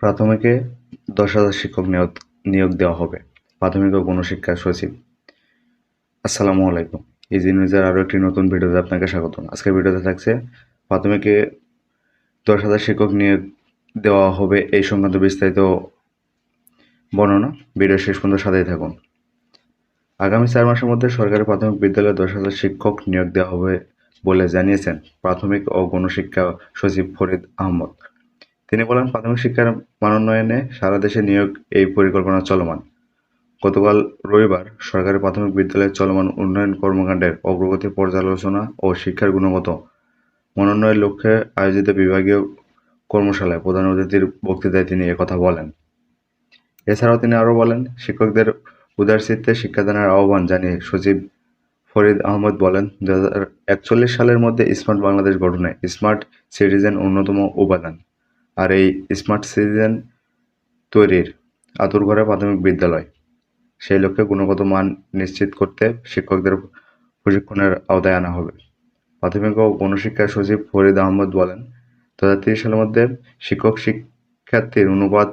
প্রাথমিকে 10,000 শিক্ষক নিয়োগ দেওয়া হবে। প্রাথমিক ও গণশিক্ষা সচিব। আসসালামু আলাইকুম। ইজি নিউজের আরও একটি নতুন ভিডিওতে আপনাকে স্বাগতম। আজকের ভিডিওতে থাকছে প্রাথমিকে 10,000 শিক্ষক নিয়োগ দেওয়া হবে এই সংক্রান্ত বিস্তারিত বর্ণনা। ভিডিও শেষ পর্যন্ত সাথেই থাকুন। আগামী 4 মাসের মধ্যে সরকারি প্রাথমিক বিদ্যালয়ে 10,000 শিক্ষক নিয়োগ দেওয়া হবে বলে জানিয়েছেন প্রাথমিক ও গণশিক্ষা সচিব ফরিদ আহমদ। তিনি বলেন, প্রাথমিক শিক্ষার মানোন্নয়নে সারা দেশে নিয়োগ এই পরিকল্পনা চলমান। গতকাল রবিবার সরকারি প্রাথমিক বিদ্যালয়ের চলমান উন্নয়ন কর্মকাণ্ডের অগ্রগতি পর্যালোচনা ও শিক্ষার গুণগত মানোন্নয়নের লক্ষ্যে আয়োজিত বিভাগীয় কর্মশালায় প্রধান অতিথির বক্তৃতায় তিনি একথা বলেন। এছাড়াও তিনি আরও বলেন, শিক্ষকদের উদারচিত্তে শিক্ষাদানের আহ্বান জানিয়ে সচিব ফরিদ আহমদ বলেন, 2041 সালের মধ্যে স্মার্ট বাংলাদেশ গঠনে স্মার্ট সিটিজেন অন্যতম উপাদান। আর এই স্মার্ট সিটিজেন তৈরির আঁতুড়ঘর প্রাথমিক বিদ্যালয়। সেই লক্ষ্যে গুণগত মান নিশ্চিত করতে শিক্ষকদের প্রশিক্ষণের আওতায় আনা হবে। প্রাথমিক ও গণশিক্ষা সচিব ফরিদ আহমদ বলেন, 2030 সালের মধ্যে শিক্ষক শিক্ষার্থীর অনুপাত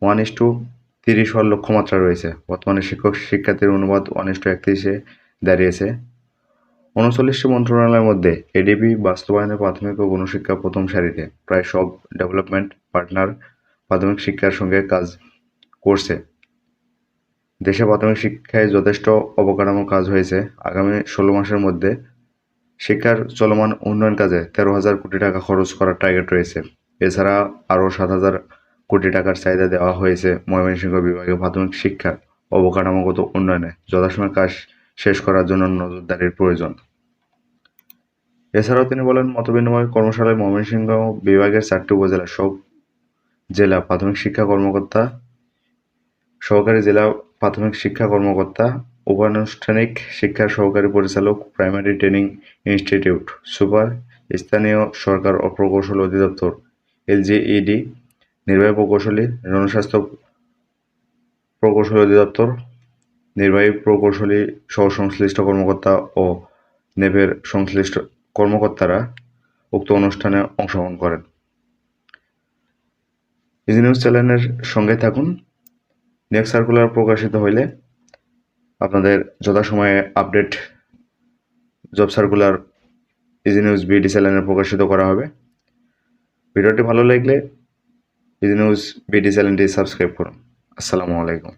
1:30 হওয়ার লক্ষ্যমাত্রা রয়েছে। বর্তমানে শিক্ষক শিক্ষার্থীর অনুপাত 1:31-এ দাঁড়িয়েছে। 39টি মন্ত্রণালয়ের মধ্যে এডিবি বাস্তবায়নে প্রাথমিক ও গণশিক্ষা প্রথম সারিতে। প্রায় সব ডেভেলপমেন্ট পার্টনার প্রাথমিক শিক্ষার সঙ্গে কাজ করছে। দেশে প্রাথমিক শিক্ষায় যথেষ্ট অবকাঠামো কাজ হয়েছে। আগামী 16 মাসের মধ্যে শিক্ষার চলমান উন্নয়ন কাজে 13,000 কোটি টাকা খরচ করার টার্গেট রয়েছে। এছাড়া আরও 7,000 কোটি টাকার চাহিদা দেওয়া হয়েছে ময়মনসিংহ বিভাগে প্রাথমিক শিক্ষার অবকাঠামোগত উন্নয়নে যথাসময়ে কাজ শেষ করার জন্য নজরদারির প্রয়োজন। এছাড়াও তিনি বলেন, মতবিনিময় কর্মশালায় ময়মনসিংহ বিভাগের 4টি উপজেলার সব জেলা প্রাথমিক শিক্ষা কর্মকর্তা, সহকারী জেলা প্রাথমিক শিক্ষা কর্মকর্তা, উপানুষ্ঠানিক শিক্ষার সহকারী পরিচালক, প্রাইমারি ট্রেনিং ইনস্টিটিউট সুপার, স্থানীয় সরকার ও প্রকৌশল অধিদপ্তর এলজিইডি, নির্বাহী প্রকৌশলী, জনস্বাস্থ্য প্রকৌশল অধিদপ্তর, নির্বাহী প্রকৌশলী সহ সংশ্লিষ্ট কর্মকর্তা ও নেভের সংশ্লিষ্ট কর্মকর্তারা উক্ত অনুষ্ঠানে অংশগ্রহণ করেন। ইজি নিউজ চ্যানেলের সঙ্গে থাকুন। নেক্সট সার্কুলার প্রকাশিত হইলে আপনাদের যথাসময়ে update job circular easy news BD চ্যানেলে প্রকাশিত করা হবে। ভিডিওটি ভালো লাগলে ইজি নিউজ বিডি চ্যানেলটি সাবস্ক্রাইব করুন। আসসালামু আলাইকুম।